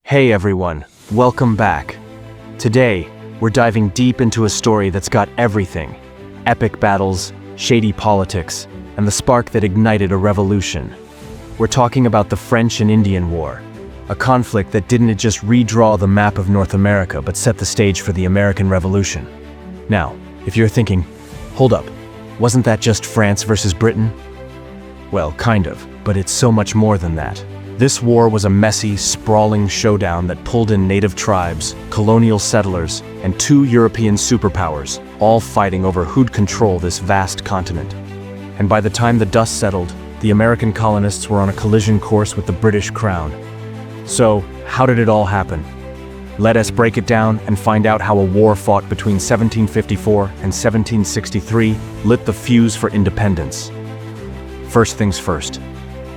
Hey everyone, welcome back. Today, we're diving deep into a story that's got everything: epic battles, shady politics, and the spark that ignited a revolution. We're talking about the French and Indian War, a conflict that didn't just redraw the map of North America but set the stage for the American Revolution. Now, if you're thinking, hold up, wasn't that just France versus Britain? Well, kind of, but it's so much more than that. This war was a messy, sprawling showdown that pulled in native tribes, colonial settlers, and two European superpowers, all fighting over who'd control this vast continent. And by the time the dust settled, the American colonists were on a collision course with the British crown. So, how did it all happen? Let us break it down and find out how a war fought between 1754 and 1763 lit the fuse for independence. First things first.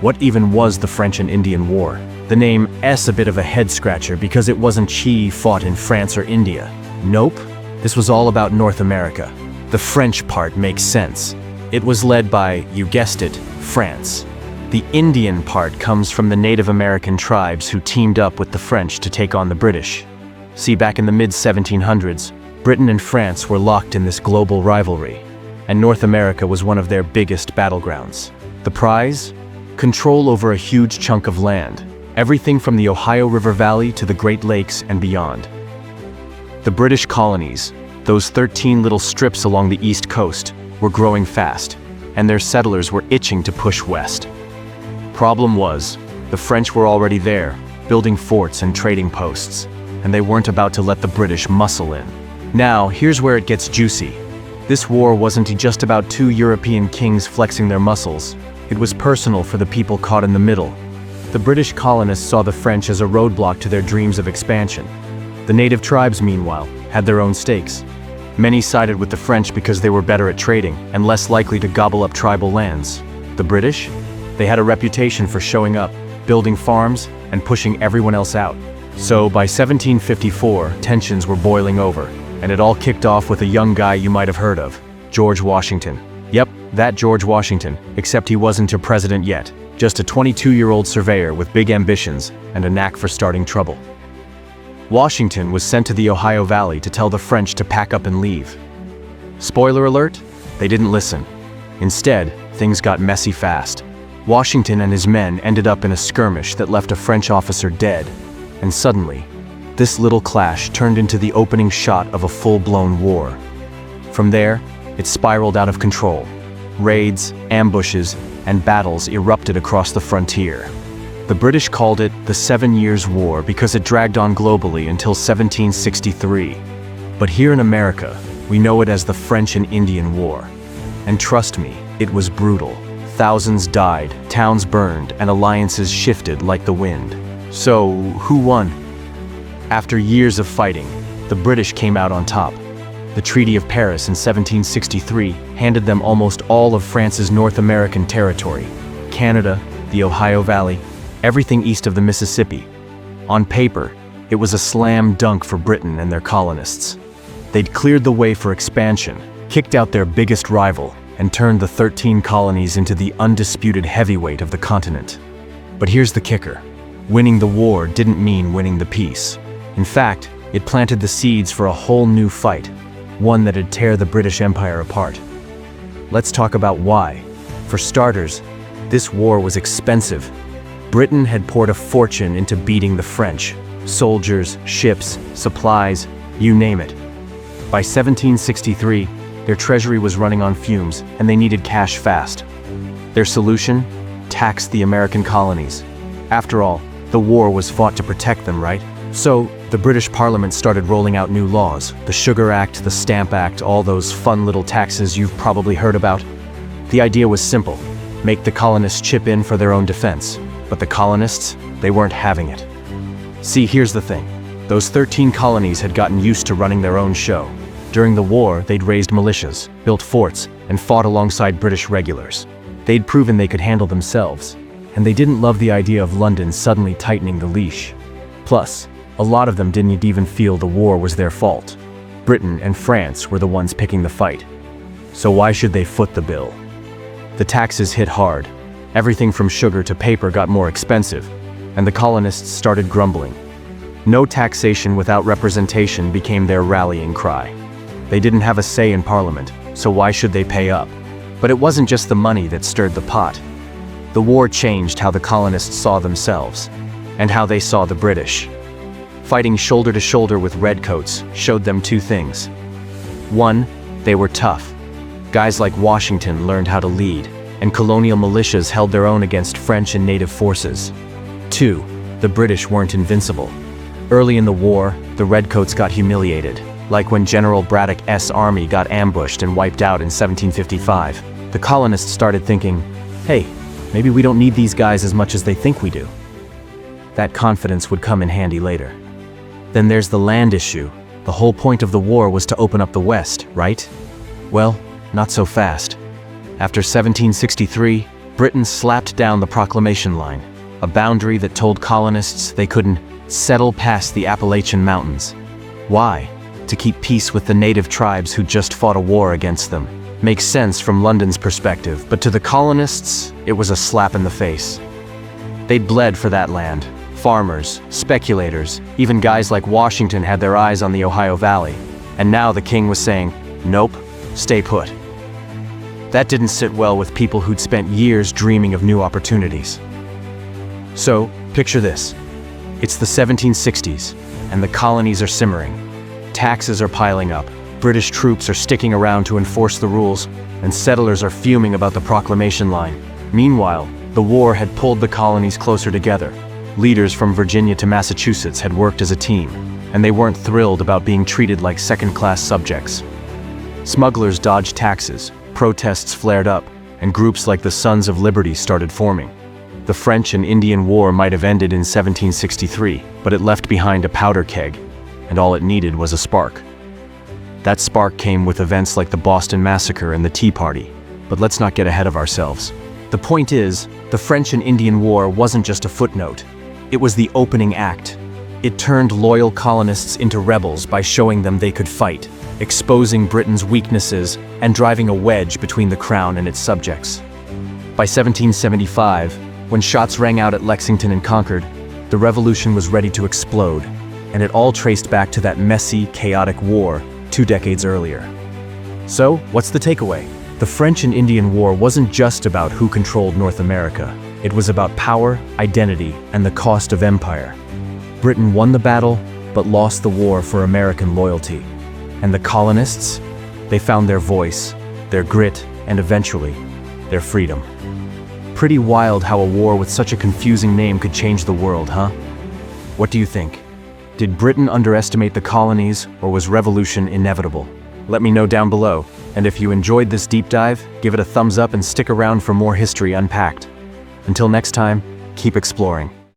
What even was the French and Indian War? The name is a bit of a head-scratcher because it wasn't fought in France or India. Nope, this was all about North America. The French part makes sense. It was led by, you guessed it, France. The Indian part comes from the Native American tribes who teamed up with the French to take on the British. See, back in the mid-1700s, Britain and France were locked in this global rivalry, and North America was one of their biggest battlegrounds. The prize? Control over a huge chunk of land, everything from the Ohio River Valley to the Great Lakes and beyond. The British colonies, those 13 little strips along the East Coast, were growing fast, and their settlers were itching to push west. Problem was, the French were already there, building forts and trading posts, and they weren't about to let the British muscle in. Now, here's where it gets juicy. This war wasn't just about two European kings flexing their muscles. It was personal for the people caught in the middle. The British colonists saw the French as a roadblock to their dreams of expansion. The native tribes, meanwhile, had their own stakes. Many sided with the French because they were better at trading and less likely to gobble up tribal lands. The British? They had a reputation for showing up, building farms, and pushing everyone else out. So by 1754, tensions were boiling over, and it all kicked off with a young guy you might have heard of, George Washington. Yep, that George Washington, except he wasn't a president yet, just a 22-year-old surveyor with big ambitions and a knack for starting trouble. Washington was sent to the Ohio Valley to tell the French to pack up and leave. Spoiler alert, they didn't listen. Instead, things got messy fast. Washington and his men ended up in a skirmish that left a French officer dead, and suddenly, this little clash turned into the opening shot of a full-blown war. From there, it spiraled out of control. Raids, ambushes, and battles erupted across the frontier. The British called it the 7 Years' War because it dragged on globally until 1763. But here in America, we know it as the French and Indian War. And trust me, it was brutal. Thousands died, towns burned, and alliances shifted like the wind. So, who won? After years of fighting, the British came out on top. The Treaty of Paris in 1763 handed them almost all of France's North American territory, Canada, the Ohio Valley, everything east of the Mississippi. On paper, it was a slam dunk for Britain and their colonists. They'd cleared the way for expansion, kicked out their biggest rival, and turned the 13 colonies into the undisputed heavyweight of the continent. But here's the kicker. Winning the war didn't mean winning the peace. In fact, it planted the seeds for a whole new fight, one that'd tear the British Empire apart. Let's talk about why. For starters, this war was expensive. Britain had poured a fortune into beating the French. Soldiers, ships, supplies, you name it. By 1763, their treasury was running on fumes, and they needed cash fast. Their solution? Tax the American colonies. After all, the war was fought to protect them, right? So, the British Parliament started rolling out new laws, the Sugar Act, the Stamp Act, all those fun little taxes you've probably heard about. The idea was simple: make the colonists chip in for their own defense. But the colonists, they weren't having it. See, here's the thing. Those 13 colonies had gotten used to running their own show. During the war, they'd raised militias, built forts, and fought alongside British regulars. They'd proven they could handle themselves, and they didn't love the idea of London suddenly tightening the leash. Plus, a lot of them didn't even feel the war was their fault. Britain and France were the ones picking the fight. So why should they foot the bill? The taxes hit hard. Everything from sugar to paper got more expensive, and the colonists started grumbling. No taxation without representation became their rallying cry. They didn't have a say in Parliament, so why should they pay up? But it wasn't just the money that stirred the pot. The war changed how the colonists saw themselves, and how they saw the British. Fighting shoulder to shoulder with redcoats showed them two things. One, they were tough. Guys like Washington learned how to lead, and colonial militias held their own against French and native forces. Two, the British weren't invincible. Early in the war, the redcoats got humiliated, like when General Braddock's army got ambushed and wiped out in 1755. The colonists started thinking, hey, maybe we don't need these guys as much as they think we do. That confidence would come in handy later. Then there's the land issue. The whole point of the war was to open up the West, right? Well, not so fast. After 1763, Britain slapped down the Proclamation Line, a boundary that told colonists they couldn't settle past the Appalachian Mountains. Why? To keep peace with the native tribes who just fought a war against them. Makes sense from London's perspective, but to the colonists, it was a slap in the face. They'd bled for that land. Farmers, speculators, even guys like Washington had their eyes on the Ohio Valley. And now the king was saying, nope, stay put. That didn't sit well with people who'd spent years dreaming of new opportunities. So, picture this. It's the 1760s, and the colonies are simmering. Taxes are piling up, British troops are sticking around to enforce the rules, and settlers are fuming about the Proclamation Line. Meanwhile, the war had pulled the colonies closer together. Leaders from Virginia to Massachusetts had worked as a team, and they weren't thrilled about being treated like second-class subjects. Smugglers dodged taxes, protests flared up, and groups like the Sons of Liberty started forming. The French and Indian War might have ended in 1763, but it left behind a powder keg, and all it needed was a spark. That spark came with events like the Boston Massacre and the Tea Party, but let's not get ahead of ourselves. The point is, the French and Indian War wasn't just a footnote. It was the opening act. It turned loyal colonists into rebels by showing them they could fight, exposing Britain's weaknesses and driving a wedge between the crown and its subjects. By 1775, when shots rang out at Lexington and Concord, the revolution was ready to explode, and it all traced back to that messy, chaotic war 2 decades earlier. So, what's the takeaway? The French and Indian War wasn't just about who controlled North America. It was about power, identity, and the cost of empire. Britain won the battle, but lost the war for American loyalty. And the colonists? They found their voice, their grit, and eventually, their freedom. Pretty wild how a war with such a confusing name could change the world, huh? What do you think? Did Britain underestimate the colonies, or was revolution inevitable? Let me know down below, and if you enjoyed this deep dive, give it a thumbs up and stick around for more history unpacked. Until next time, keep exploring.